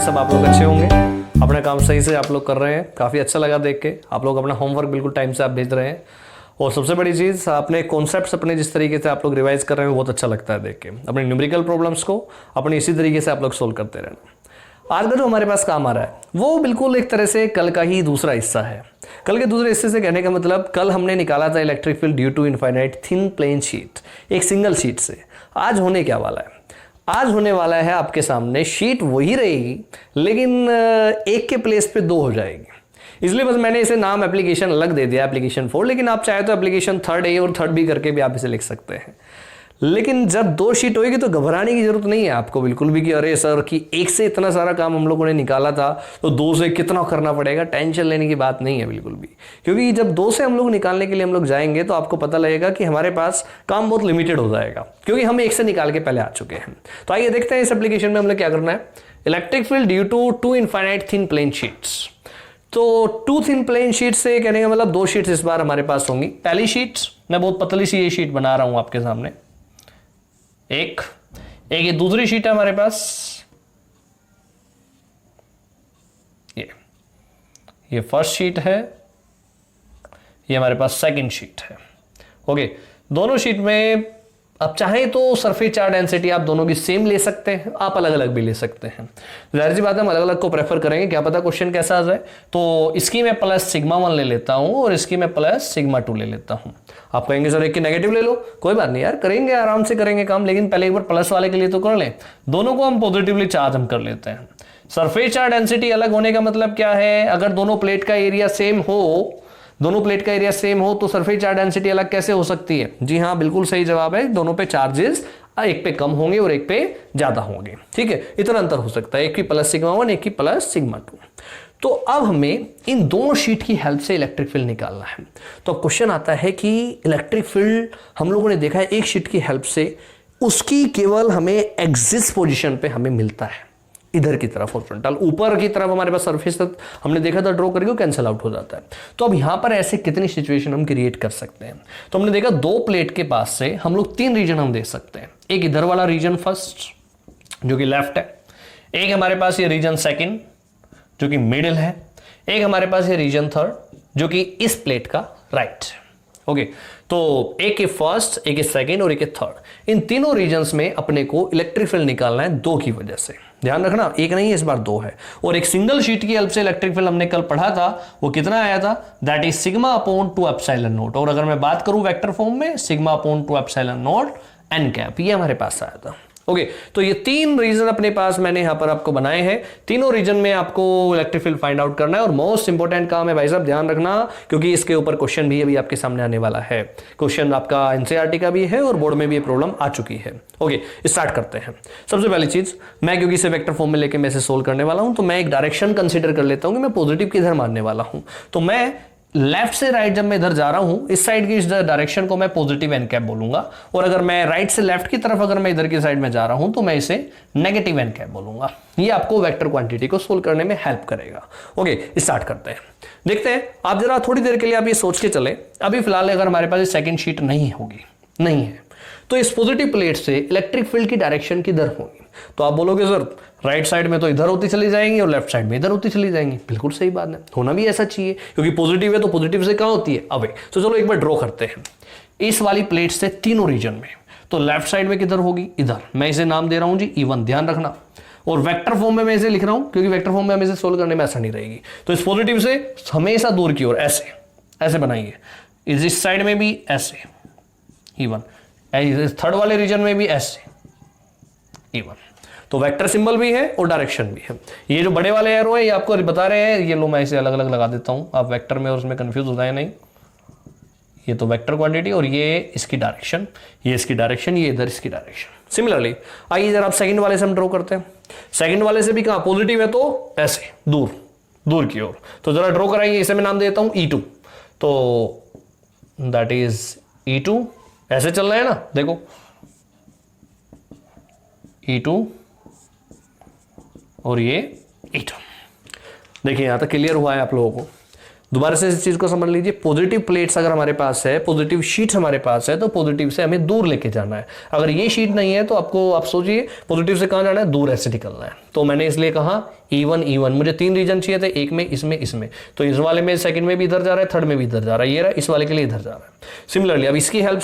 सब आप लोग अच्छे होंगे, अपना काम सही से आप लोग कर रहे हैं। काफ़ी अच्छा लगा देख के, आप लोग अपना होमवर्क बिल्कुल टाइम से आप भेज रहे हैं। और सबसे बड़ी चीज़, आपने कॉन्सेप्ट्स अपने जिस तरीके से आप लोग रिवाइज कर रहे हैं बहुत अच्छा लगता है देख के। अपने न्यूमेरिकल प्रॉब्लम्स को अपने इसी तरीके से आप लोग सोल्व करते रहना। आज का जो हमारे पास काम आ रहा है वो बिल्कुल एक तरह से कल का ही दूसरा हिस्सा है। कल के दूसरे हिस्से से कहने का मतलब, कल हमने निकाला था electric field due to infinite thin plane sheet, एक सिंगल शीट से। आज होने क्या वाला है, आज होने वाला है आपके सामने शीट वही रहेगी लेकिन एक के प्लेस पे दो हो जाएगी। इसलिए बस मैंने इसे नाम एप्लीकेशन अलग दे दिया, एप्लीकेशन 4, लेकिन आप चाहे तो एप्लीकेशन 3A और 3B करके भी आप इसे लिख सकते हैं। लेकिन जब दो शीट होगी तो घबराने की जरूरत नहीं है आपको बिल्कुल भी कि अरे सर कि एक से इतना सारा काम हम लोगों ने निकाला था तो दो से कितना करना पड़ेगा। टेंशन लेने की बात नहीं है बिल्कुल भी, क्योंकि जब दो से हम लोग निकालने के लिए हम लोग जाएंगे तो आपको पता लगेगा कि हमारे पास काम बहुत लिमिटेड हो जाएगा, क्योंकि हम एक से निकाल के पहले आ चुके हैं। तो आइए देखते हैं इस एप्लीकेशन में हमने क्या करना है। Electric field due to two infinite thin plane sheets. तो टू थिन प्लेन शीट से कहने का मतलब दो शीट्स इस बार हमारे पास होंगी। पहली शीट, मैं बहुत पतली सी ये शीट बना रहा हूं आपके सामने, एक ये दूसरी शीट है हमारे पास, ये फर्स्ट शीट है, ये हमारे पास सेकंड शीट है। ओके, दोनों शीट में आप चाहें तो सरफेस चार्ज डेंसिटी आप दोनों की सेम ले सकते हैं, आप अलग अलग भी ले सकते हैं। जाहिर सी बात है हम अलग अलग को प्रेफर करेंगे, क्या पता क्वेश्चन कैसा आ जाए। तो इसकी मैं प्लस सिग्मा 1 ले लेता हूं और इसकी मैं प्लस सिग्मा 2 ले लेता हूं। आप कहेंगे सर एक की नेगेटिव ले लो, कोई बात नहीं यार, करेंगे आराम से करेंगे काम, लेकिन पहले एक बार प्लस वाले के लिए तो कर लें। दोनों को हम पॉजिटिवली चार्ज हम कर लेते हैं। सरफेस चार्ज डेंसिटी अलग होने का मतलब क्या है, अगर दोनों प्लेट का एरिया सेम हो, दोनों प्लेट का एरिया सेम हो तो सरफेस चार्ज डेंसिटी अलग कैसे हो सकती है। जी हाँ, बिल्कुल सही जवाब है, दोनों पे चार्जेस एक पे कम होंगे और एक पे ज्यादा होंगे। ठीक है, इतना अंतर हो सकता है, एक की प्लस सिग्मा 1 एक की प्लस सिग्मा 2। तो अब हमें इन दोनों शीट की हेल्प से इलेक्ट्रिक फील्ड निकालना है। तो क्वेश्चन आता है कि इलेक्ट्रिक फील्ड हम लोगों ने देखा है एक शीट की हेल्प से, उसकी केवल हमें एक्सिस पोजीशन पे हमें मिलता है, इधर की तरफ हॉरिजॉन्टल, ऊपर की तरफ हमारे पास सरफेस तक हमने देखा था ड्रॉ करके, कैंसिल आउट हो जाता है। तो अब यहां पर ऐसे कितनी सिचुएशन हम क्रिएट कर सकते हैं। तो हमने देखा दो प्लेट के पास से हम लोग तीन रीजन हम देख सकते हैं। एक इधर वाला रीजन फर्स्ट जो कि लेफ्ट है, एक हमारे पास ये रीजन सेकंड जो कि मिडिल है, एक हमारे पास ये रीजन थर्ड जो कि इस प्लेट का राइट। ओके, तो एक के फर्स्ट, एक के सेकंड और एक के थर्ड, इन तीनों रीजन्स में अपने को इलेक्ट्रिक फील्ड निकालना है दो की वजह से। ध्यान रखना, एक नहीं है इस बार दो है। और एक सिंगल शीट की हेल्प से इलेक्ट्रिक फील्ड हमने कल पढ़ा था, वो कितना आया था, that is sigma upon 2 epsilon not. और अगर मैं बात करूं वेक्टर फॉर्म में, sigma upon 2 epsilon not an cap, ये हमारे पास आया था। ओके, तो ये तीन रीजन अपने पास मैंने यहां पर आपको बनाए हैं। तीनों रीजन में आपको इलेक्ट्रिक फील्ड फाइंड आउट करना है और मोस्ट इंपॉर्टेंट काम है भाई साहब, ध्यान रखना, क्योंकि इसके ऊपर क्वेश्चन भी अभी आपके सामने आने वाला है। क्वेश्चन आपका एनसीईआरटी का भी है और बोर्ड में भी ये प्रॉब्लम आ चुकी है। ओके, स्टार्ट करते हैं। सबसे पहली चीज, मैं क्योंकि इसे वेक्टर फॉर्म में लेके मैं इसे सोल्व करने वाला हूं, तो मैं एक डायरेक्शन कंसीडर कर लेता हूं कि मैं पॉजिटिव किधर मानने वाला हूं। तो मैं लेफ्ट से राइट जब मैं इधर जा रहा हूं, इस साइड की इस डायरेक्शन को मैं पॉजिटिव एन कैप बोलूंगा, और अगर मैं राइट से लेफ्ट की तरफ अगर मैं इधर की साइड में जा रहा हूं तो मैं इसे नेगेटिव एन कैप बोलूंगा। ये आपको वेक्टर क्वांटिटी को सोल्व करने में हेल्प करेगा। ओके, स्टार्ट करते हैं। देखते हैं, आप जरा थोड़ी देर के लिए आप ये सोच के चले, अभी फिलहाल अगर हमारे पास सेकंड शीट नहीं होगी, नहीं है, तो इस पॉजिटिव प्लेट से इलेक्ट्रिक फील्ड की डायरेक्शन किधर होगी। तो आप बोलोगे सर राइट साइड में तो इधर होती चली जाएंगी और लेफ्ट साइड में इधर होती चली जाएंगी। बिल्कुल सही बात है, होना भी ऐसा चाहिए, क्योंकि पॉजिटिव है तो पॉजिटिव से कहां होती है, अवे। तो चलो एक बार ड्रॉ करते हैं इस वाली प्लेट से तीनों रीजन में। तो लेफ्ट साइड में किधर होगी, इधर। मैं इसे नाम दे रहा हूं जी E1, ध्यान रखना। और वेक्टर फॉर्म में मैं इसे लिख रहा हूं क्योंकि वेक्टर फॉर्म में हम इसे सोल्व करने में आसानी रहेगी। तो इस पॉजिटिव से हमेशा दूर की ओर ऐसे ऐसे बनाएंगे, इस साइड में भी ऐसे E1, थर्ड वाले रीजन में भी ऐसे E1। तो वेक्टर सिंबल भी है और डायरेक्शन भी है। ये जो बड़े वाले एरो है ये आपको बता रहे हैं, ये लो मैं इसे अलग अलग लगा देता हूं, आप वेक्टर में और उसमें कंफ्यूज हो जाए नहीं। ये तो वेक्टर क्वांटिटी और ये इसकी डायरेक्शन, ये इसकी डायरेक्शन, ये इधर इसकी डायरेक्शन। सिमिलरली आइए जरा आप सेकंड वाले से हम ड्रॉ करते हैं। सेकंड वाले से भी कहां पॉजिटिव है तो ऐसे दूर दूर की ओर। तो जरा ड्रॉ कराइए, इसे मैं नाम देता हूं E2। तो दैट इज E2, ऐसे चल रहा है ना, देखो E2 और ये E2। देखिए यहां तक क्लियर हुआ है आप लोगों को। दोबारा से इस चीज को समझ लीजिए, पॉजिटिव प्लेट्स अगर हमारे पास है, पॉजिटिव शीट हमारे पास है, तो पॉजिटिव से हमें दूर लेके जाना है। अगर ये शीट नहीं है तो आपको, आप सोचिए पॉजिटिव से कहां जाना है, दूर ऐसे निकलना है। तो मैंने इसलिए कहा E1 E1, मुझे 3 रीजन चाहिए थे, एक में, इसमें, इसमें, तो इस वाले में सेकंड में भी इधर जा रहा है, थर्ड में भी इधर जा रहा है, ये रहा, इस वाले के लिए इधर जा रहा है। सिमिलरली अब इसकी हेल्प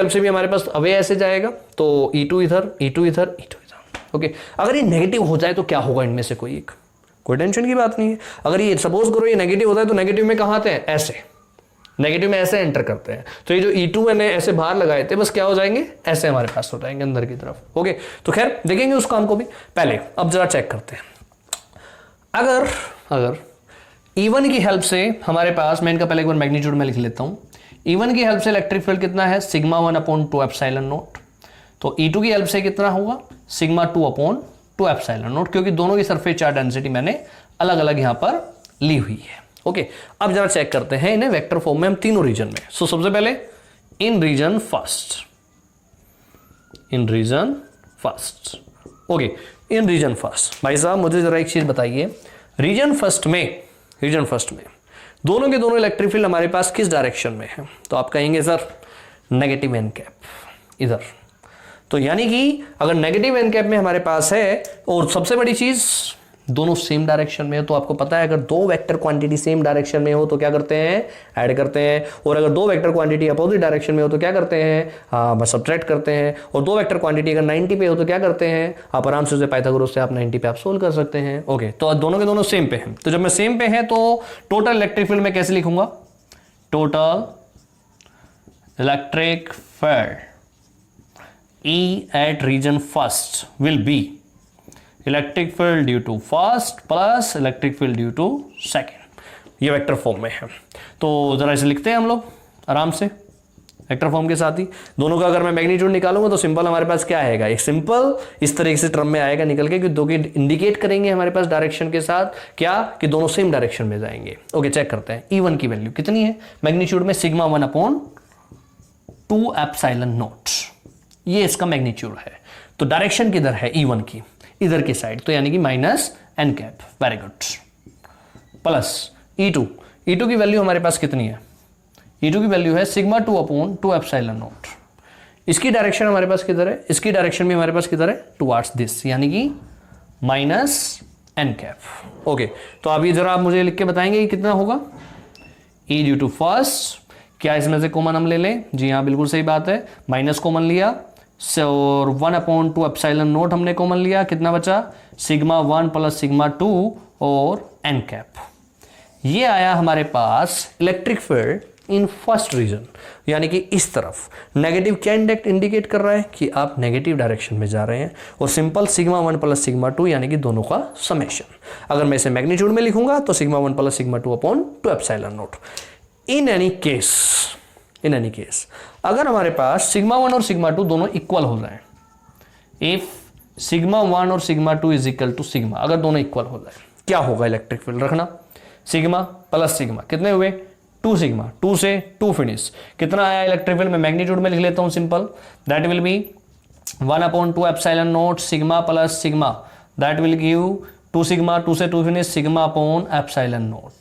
से भी हमारे पास अवे ऐसे जाएगा, तो E2 इधर, E2 इधर, E2 इधर। ओके, अगर ये नेगेटिव हो जाए तो क्या होगा इनमें से कोई एक, कोई टेंशन की बात नहीं है। अगर ये सपोज करो ये नेगेटिव होता है तो नेगेटिव में कहां आते हैं, ऐसे, नेगेटिव में ऐसे एंटर करते हैं। तो ये जो E2 मैंने ऐसे बाहर लगाए थे, बस क्या हो जाएंगे, ऐसे हमारे पास हो जाएंगे अंदर की तरफ। ओके, तो खैर देखेंगे उस काम को भी। पहले अब जरा चेक करते हैं, अगर E1 की हेल्प से हमारे पास, मैं इनका पहले एक बार मैग्नीट्यूड में लिख लेता हूं। E1 की हेल्प से इलेक्ट्रिक फील्ड कितना है, सिग्मा 1/2 एप्सिलॉन नॉट। तो E2 की हेल्प से कितना होगा, सिग्मा 2/2 एप्सिलॉन नॉट, क्योंकि दोनों की सरफेस चार्ज डेंसिटी मैंने अलग अलग यहां पर ली हुई है। ओके, अब जरा चेक करते हैं इन्हें वेक्टर फॉर्म में हम तीनों रीजन में। सो सबसे पहले इन रीजन फर्स्ट, ओके, इन रीजन फर्स्ट। भाई साहब मुझे जरा एक चीज बताइए, रीजन फर्स्ट में दोनों के दोनों इलेक्ट्रिक फील्ड हमारे पास किस डायरेक्शन में है, तो आप कहेंगे सर नेगेटिव एन कैप इधर। तो यानी कि अगर नेगेटिव एन कैप में हमारे पास है, और सबसे बड़ी चीज दोनों सेम डायरेक्शन में है, तो आपको पता है अगर दो वेक्टर क्वांटिटी सेम डायरेक्शन में हो तो क्या करते हैं, ऐड करते हैं। और अगर दो वेक्टर क्वांटिटी अपोजिट डायरेक्शन में हो तो क्या करते हैं, बस सब्ट्रैक्ट करते हैं। और दो वेक्टर क्वांटिटी अगर 90 पे हो तो क्या करते हैं, आप आराम से पाइथागोरस से आप 90 पे आप सोल्व कर सकते हैं। ओके, तो दोनों के दोनों सेम पे हैं। तो जब मैं सेम पे है तो टोटल इलेक्ट्रिक फील्ड में कैसे लिखूंगा, total electric field E at region first will be electric field due to first plus electric field due to second। ये वेक्टर फॉर्म में है, तो जरा इसे लिखते हैं हम लोग आराम से वेक्टर फॉर्म के साथ ही। दोनों का अगर मैं मैग्नीट्यूड निकालूंगा तो सिंपल हमारे पास क्या आएगा, एक सिंपल इस तरीके से टर्म में आएगा निकल के, कि दो की इंडिकेट करेंगे हमारे पास डायरेक्शन के साथ, क्या कि दोनों सेम डायरेक्शन में जाएंगे। ओके, चेक करते हैं E1 की वैल्यू कितनी है मैग्नीट्यूड में, सिग्मा 1/2 एप्सिलॉन नॉट, ये इसका मैग्नीट्यूड है। तो डायरेक्शन किधर है E1 की, इधर की साइड, तो यानी कि minus n cap, very good, plus E2 की वैल्यू हमारे पास कितनी है, E2 की वैल्यू है सिग्मा 2/2 एप्सिलॉन नॉट। इसकी डायरेक्शन हमारे पास किधर है, इसकी डायरेक्शन भी हमारे पास किधर है, टुवर्ड्स दिस, यानी कि माइनस एन कैप। ओके, तो अब ये जरा आप मुझे लिख के बताएंगे कि कितना होगा, E ड्यू टू फर्स्ट, क्या इसमें से कॉमन हम ले लें, जी हाँ बिल्कुल सही बात है, माइनस कॉमन लिया, और 1/2 एप्सिलॉन नॉट हमने कॉमन लिया, कितना बचा, सिग्मा 1 प्लस सिग्मा 2 और एन कैप। ये आया हमारे पास electric field in first region, यानी कि इस तरफ नेगेटिव क्या इंडिकेट कर रहा है कि आप नेगेटिव डायरेक्शन में जा रहे हैं, और सिंपल सिग्मा 1 प्लस सिग्मा 2 यानी कि दोनों का समेशन। अगर मैं इसे मैग्नीट्यूड में लिखूंगा तो sigma 1 plus sigma 2/2 epsilon not. In any case अगर हमारे पास सिग्मा 1 और सिग्मा 2 दोनों इक्वल हो जाए, इफ सिग्मा 1 और sigma 2 is equal to sigma, अगर दोनों इक्वल हो जाए क्या होगा, इलेक्ट्रिक फील्ड रखना, सिग्मा प्लस सिग्मा कितने हुए, 2 सिग्मा, 2 से 2 फिनिश, कितना आया इलेक्ट्रिक फील्ड में मैग्नीट्यूड में लिख लेता हूं simple, that will be 1/2 epsilon naught sigma plus sigma, that will give 2 sigma, 2 से 2 finish, sigma upon epsilon not.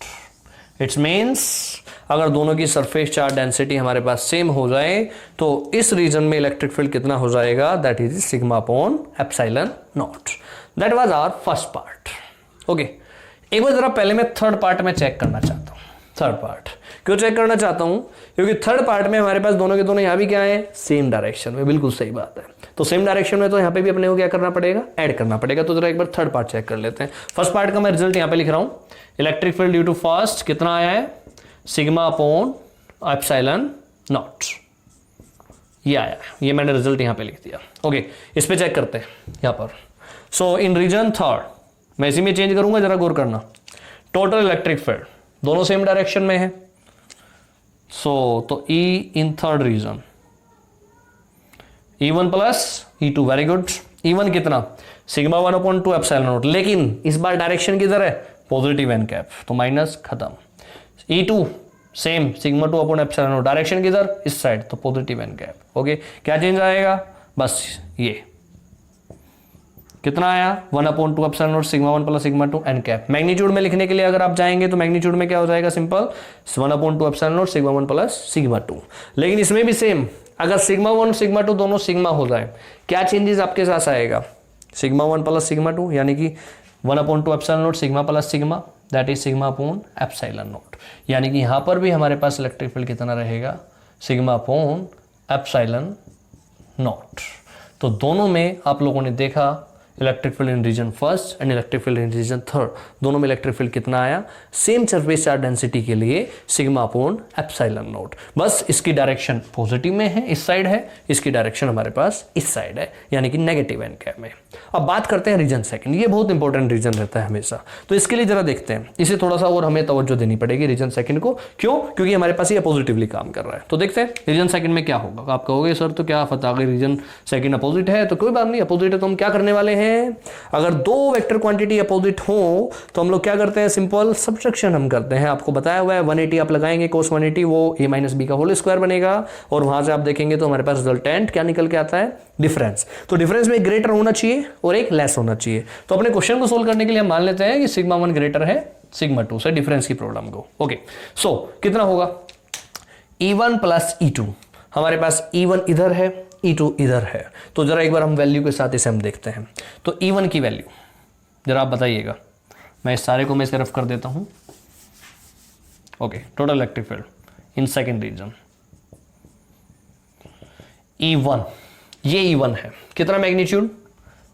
It's means अगर दोनों की सरफेस चार्ज डेंसिटी हमारे पास सेम हो जाए तो इस रीजन में इलेक्ट्रिक फील्ड कितना हो जाएगा, that is sigma upon epsilon naught. That was our first part. Okay, एक बार जरा पहले मैं थर्ड पार्ट में चेक करना चाहता हूं। थर्ड पार्ट क्यों चेक करना चाहता हूं, क्योंकि थर्ड पार्ट में हमारे पास दोनों के दोनों यहां भी क्या है, सेम डायरेक्शन में, बिल्कुल सही बात है। तो सेम डायरेक्शन में तो यहां पे भी अपने को क्या करना पड़ेगा, ऐड करना पड़ेगा। तो जरा एक बार थर्ड पार्ट चेक कर लेते हैं। फर्स्ट पार्ट का मैं रिजल्ट यहां पे लिख रहा हूं, electric field due to first कितना आया है, सिग्मा अपॉन एप्सिलॉन नॉट, ये आया, ये मैंने रिजल्ट यहां पे लिख दिया। ओके, इस पे चेक करते हैं यहां पर। सो इन रीजन थर्ड, मैं इसी में चेंज करूंगा, जरा गौर करना, टोटल इलेक्ट्रिक फील्ड दोनों सेम डायरेक्शन में है। तो E in third region E1 plus E2, very good. E1 कितना, सिग्मा 1/2 एप्सिलॉन नॉट, लेकिन इस बार डायरेक्शन किधर है, पॉजिटिव एन कैप, तो माइनस खत्म। E2 same sigma 2/2 epsilon naught, direction किधर, इस साइड, तो पॉजिटिव एन कैप। ओके, क्या चेंज आएगा, बस ये कितना आया 1/2 epsilon naught sigma 1 plus sigma 2 n cap. Magnitude में लिखने के लिए अगर आप जाएंगे तो मैग्नीट्यूड में क्या हो जाएगा, simple 1/2 epsilon naught sigma 1 plus sigma 2। लेकिन इसमें भी सेम, अगर सिग्मा 1 सिग्मा 2 दोनों सिग्मा हो जाए, क्या चेंजेस आपके साथ आएगा, सिग्मा 1 प्लस सिग्मा 2 यानी कि 1/2 epsilon naught sigma plus sigma, that is sigma upon epsilon not. यानी कि यहां पर भी हमारे पास इलेक्ट्रिक फील्ड कितना रहेगा, सिग्मा अपॉन एप्सिलॉन नॉट। तो दोनों में आप लोगों ने देखा electric field in region first and electric field in region third, दोनों में इलेक्ट्रिक फील्ड कितना आया, सेम सरफेस चार्ज डेंसिटी के लिए सिग्मा अपॉन एप्सिलॉन नॉट। बस इसकी डायरेक्शन पॉजिटिव में है, इस साइड है, इसकी डायरेक्शन हमारे पास इस साइड है, यानी कि नेगेटिव एन कैप में। अब बात करते हैं रीजन सेकंड, ये बहुत इंपॉर्टेंट रीजन रहता है हमेशा, तो इसके लिए जरा देखते हैं, इसे थोड़ा सा और हमें तवज्जो देनी पड़ेगी रीजन सेकंड को। क्यों? क्योंकि हमारे पास ये पॉजिटिवली काम कर रहा है। तो देखते हैं रीजन सेकंड में क्या होगा। आप कहोगे सर तो क्या फता गई, रीजन सेकंड अपोजिट है, तो कोई बात नहीं, अपोजिट है तो हम क्या करने वाले हैं, अगर दो वेक्टर क्वांटिटी अपोजिट हो तो हम लोग क्या करते हैं, सिंपल सब्ट्रैक्शन हम करते हैं। आपको बताया हुआ है 180 आप लगाएंगे cos 180, वो a माइनस बी का होल स्क्वायर बनेगा, और वहां से आप देखेंगे तो हमारे पास रिजल्टेंट क्या निकल के आता है, डिफरेंस। तो डिफरेंस में एक ग्रेटर होना चाहिए और एक लेस होना चाहिए। तो अपने क्वेश्चन को सोल्व करने के लिए हम मान लेते हैं कि सिग्मा 1 ग्रेटर है सिग्मा 2 से, डिफरेंस की प्रॉब्लम को। ओके, सो कितना होगा, E1 प्लस E2, हमारे पास E1 इधर है, E2 इधर है। तो जरा एक बार हम वैल्यू के साथ इसे हम देखते हैं। तो E1 की वैल्यू जरा आप बताइएगा, मैं इस सारे को मैं सिर्फ कर देता हूं। Okay, total electric field in second region E1, ये E1 है, कितना magnitude,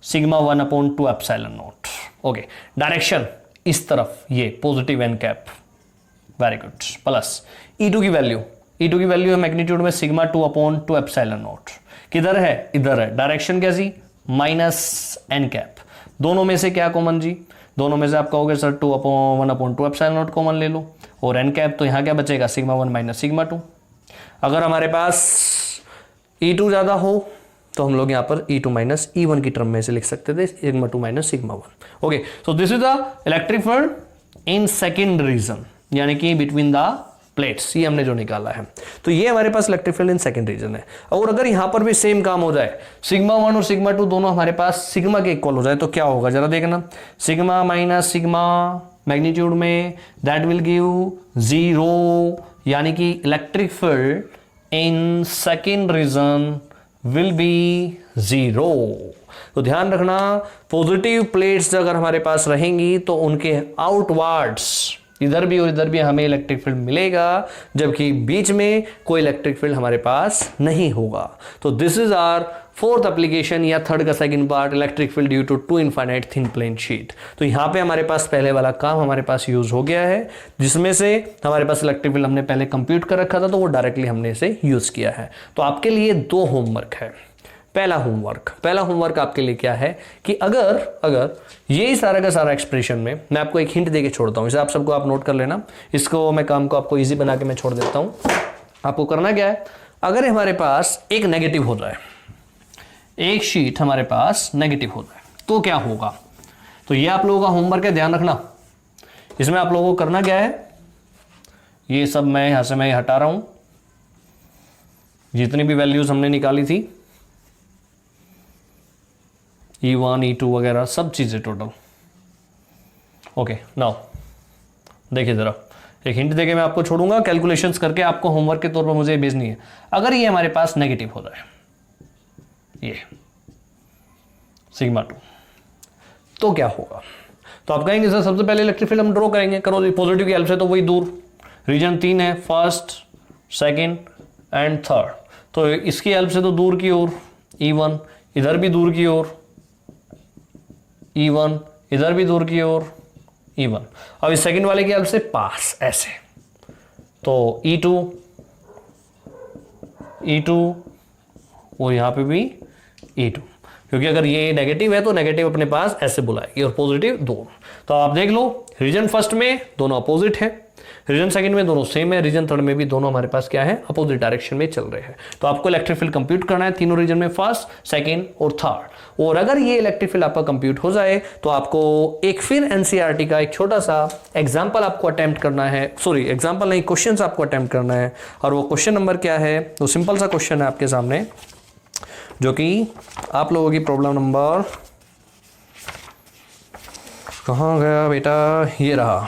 sigma 1/2 epsilon naught. Okay, direction इस तरफ, ये positive n cap, very good, plus E2 की वैल्यू, E2 की वैल्यू है मैग्नीट्यूड में सिग्मा 2/2 एप्सिलॉन नॉट, किधर है, इधर है, डायरेक्शन कैसी, माइनस एन कैप। दोनों में से क्या कॉमन जी, दोनों में से आप कहोगे सर 1/2 एप्सिलॉन नॉट कॉमन ले लो, और एन कैप, तो यहां क्या बचेगा, सिग्मा 1 माइनस सिग्मा 2। अगर हमारे पास E2 ज्यादा हो तो हम लोग यहां पर E2 माइनस E1 की टर्म में से लिख सकते थे, sigma 2 minus sigma 1। Okay, so this is the electric field in second region, यानी कि बिटवीन द प्लेट्स, ये हमने जो निकाला है। तो ये हमारे पास electric field in second region है। और अगर यहां पर भी सेम काम हो जाए, सिग्मा 1 और सिग्मा 2 दोनों हमारे पास सिग्मा के इक्वल हो जाए, तो क्या होगा जरा देखना, सिग्मा माइनस सिग्मा मैग्नीट्यूड में, दैट विल गिव 0, यानी कि electric field in second region will be 0। तो ध्यान रखना, पॉजिटिव प्लेट्स अगर हमारे पास रहेंगी तो उनके आउटवर्ड्स इधर भी और इधर भी हमें इलेक्ट्रिक फील्ड मिलेगा, जबकि बीच में कोई इलेक्ट्रिक फील्ड हमारे पास नहीं होगा। तो this is our fourth application या थर्ड का second part, electric field due to two infinite thin plane sheet. तो यहाँ पे हमारे पास पहले वाला काम हमारे पास यूज हो गया है, जिसमें से हमारे पास इलेक्ट्रिक फील्ड हमने पहले कंप्यूट कर रखा था, तो वो डायरेक्टली हमने इसे यूज किया है। तो आपके लिए 2 होमवर्क है। पहला होमवर्क आपके लिए क्या है कि अगर ये सारा का सारा एक्सप्रेशन में, मैं आपको एक हिंट देके छोड़ता हूं, इसे आप सबको आप नोट कर लेना, इसको मैं काम को आपको इजी बना के मैं छोड़ देता हूं। आपको करना क्या है, अगर हमारे पास एक नेगेटिव हो जाए, एक शीट हमारे पास नेगेटिव हो जाए, तो क्या होगा। तो ये आप लोगों का होमवर्क है, ध्यान रखना। इसमें आप लोगों को करना क्या है, ये सब मैं यहां से मैं हटा रहा हूं, जितनी भी वैल्यूज हमने निकाली थी, E1 E2 वगैरह सब चीजें टोटल। ओके, नाउ देखिए जरा, एक हिंट देके मैं आपको छोड़ूंगा, कैलकुलेशंस करके आपको होमवर्क के तौर पर मुझे भेजनी है। अगर ये हमारे पास नेगेटिव हो जाए, ये सिग्मा 2, तो क्या होगा। तो आप कहेंगे सर सबसे पहले इलेक्ट्रिक फील्ड हम ड्रॉ करेंगे, करो जी, पॉजिटिव की हेल्प से, तो वही दूर, रीजन 3 है, फर्स्ट सेकेंड एंड थर्ड, तो इसकी हेल्प से तो दूर की ओर E1, इधर भी दूर की ओर E1, इधर भी दूर की ओर E1। अब इस सेकंड वाले की हेल्प से पास, ऐसे, तो E2 और यहां पे भी E2, क्योंकि अगर ये नेगेटिव है तो नेगेटिव अपने पास ऐसे बुलाएगी और पॉजिटिव दोनों। तो आप देख लो, रीजन फर्स्ट में दोनों अपोजिट है, रीजन सेकंड में दोनों सेम है, रीजन थर्ड में भी दोनों हमारे पास क्या है, अपोजिट डायरेक्शन में चल रहे हैं। तो आपको इलेक्ट्रिक फील्ड कंप्यूट करना है तीनों रीजन में, फर्स्ट सेकंड और थर्ड। और अगर ये इलेक्ट्रिक फील्ड आपका कंप्यूट हो जाए तो आपको एक फिर एनसीईआरटी का एक छोटा सा एग्जाम्पल आपको अटेम्प्ट करना है, सॉरी एग्जाम्पल नहीं, क्वेश्चन आपको अटेम्प्ट करना है। और वो क्वेश्चन नंबर क्या है, वो सिंपल सा क्वेश्चन है आपके सामने, जो कि आप लोगों की प्रॉब्लम नंबर कहाँ गया बेटा, ये रहा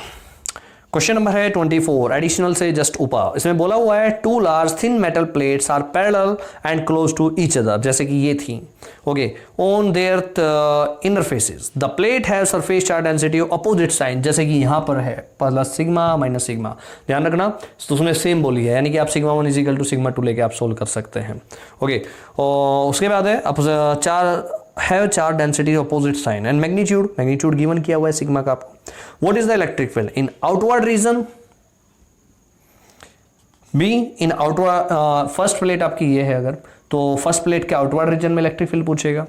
क्वेश्चन नंबर है 24, एडिशनल से जस्ट ऊपर। इसमें बोला हुआ है two large thin metal plates are parallel and close to each other, जैसे कि ये थी, okay, on their inner faces the plate have surface charge density opposite sign, जैसे कि यहाँ पर है प्लस सिग्मा माइनस सिग्मा, ध्यान रखना। तो उसने सेम बोली है, यानी कि आप सिग्मा 1 इजिकल टू सिग्मा 2 लेके आप सोल्व कर सकते हैं, ओके। और उसके बाद है चार have charge density opposite sign and magnitude given किया हुआ है सिग्मा का आपको। What is the electric field in outward region? B in outward first plate आपकी ये है, अगर तो फर्स्ट प्लेट के आउटवर्ड रीजन में इलेक्ट्रिक फील्ड पूछेगा,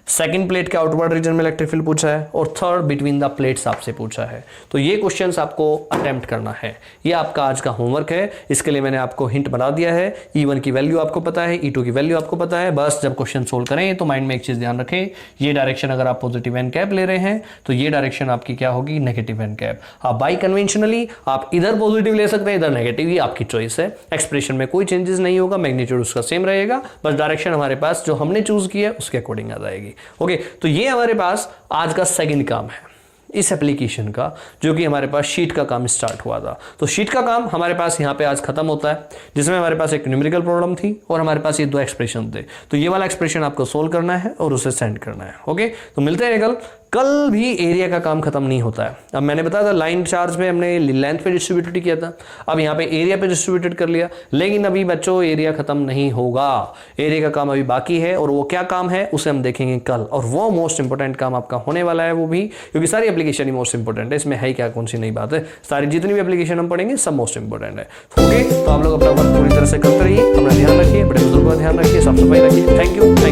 सेकंड प्लेट के आउटवर्ड रीजन में इलेक्ट्रिक फील्ड पूछा है, और थर्ड बिटवीन द प्लेट्स आपसे पूछा है। तो ये क्वेश्चंस आपको अटेम्प्ट करना है, ये आपका आज का होमवर्क है। इसके लिए मैंने आपको हिंट बना दिया है, E1 की वैल्यू आपको पता है, E2 की वैल्यू आपको पता है। बस जब क्वेश्चन सोल्व करें तो माइंड में एक चीज ध्यान रखें, ये डायरेक्शन अगर आप पॉजिटिव एन कैप ले रहे हैं तो ये डायरेक्शन आपकी क्या होगी, नेगेटिव एन कैप। आप बाई कन्वेंशनली आप इधर पॉजिटिव ले सकते हैं, इधर नेगेटिव, ही आपकी चॉइस है। एक्सप्रेशन में कोई चेंजेस नहीं होगा, मैग्नीट्यूड उसका सेम रहेगा, बस डायरेक्शन हमारे पास जो हमने चूज किया है उसके अकॉर्डिंग आ जाएगी, ओके। तो ये हमारे पास आज का सेकंड काम है इस एप्लीकेशन का, जो कि हमारे पास शीट का काम स्टार्ट हुआ था। तो शीट का काम हमारे पास यहाँ पे आज खत्म होता है, जिसमें हमारे पास एक न्यूमेरिकल प्रॉब्लम थी और हमारे पास ये दो एक्सप्रेशन थे। तो ये वाला एक्सप्रेशन आपको सोल्व करना है और उसे सेंड करना है, ओके। तो मिलते हैं कल भी एरिया का काम खत्म नहीं होता है। अब मैंने बताया था लाइन चार्ज में हमने लेंथ पे डिस्ट्रीब्यूटेड किया था, अब यहाँ पे एरिया पे डिस्ट्रीब्यूटेड कर लिया, लेकिन अभी बच्चों एरिया खत्म नहीं होगा, एरिया का काम अभी बाकी है। और वो क्या काम है उसे हम देखेंगे कल, और वो मोस्ट इंपोर्टेंट काम आपका होने वाला है वो भी, क्योंकि सारी एप्लीकेशन ही मोस्ट इंपोर्टेंट है, इसमें है क्या कौन सी नई बात है, सारी जितनी भी एप्लीकेशन हम पढ़ेंगे सब मोस्ट इंपोर्टेंट है, ओके। तो आप लोग अपना वर्क पूरी तरह से करते रहिए, अपना ध्यान रखिए, बड़े बुजुर्गों का ध्यान रखिए, साफ सफाई रखिए। Thank you.